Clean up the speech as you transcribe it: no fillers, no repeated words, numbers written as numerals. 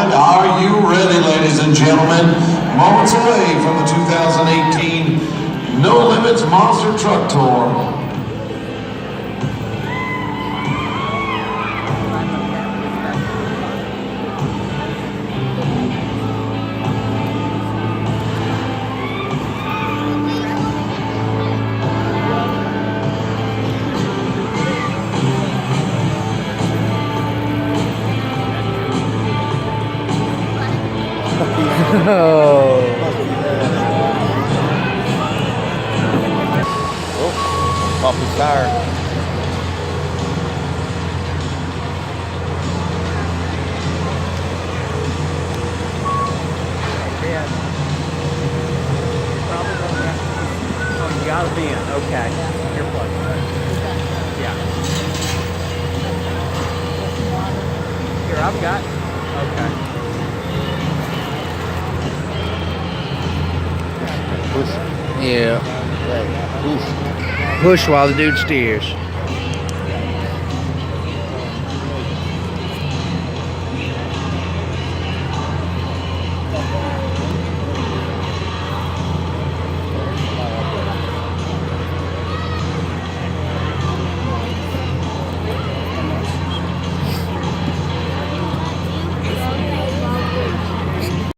right, are you ready, ladies and gentlemen? Moments away from the 2018 No Limits Monster Truck Tour. Oh, Pop his tire. oh, you got a bin. Okay. Your plug. Yeah. Here, I've got. Okay. Push. Yeah. Push. Push while the dude steers.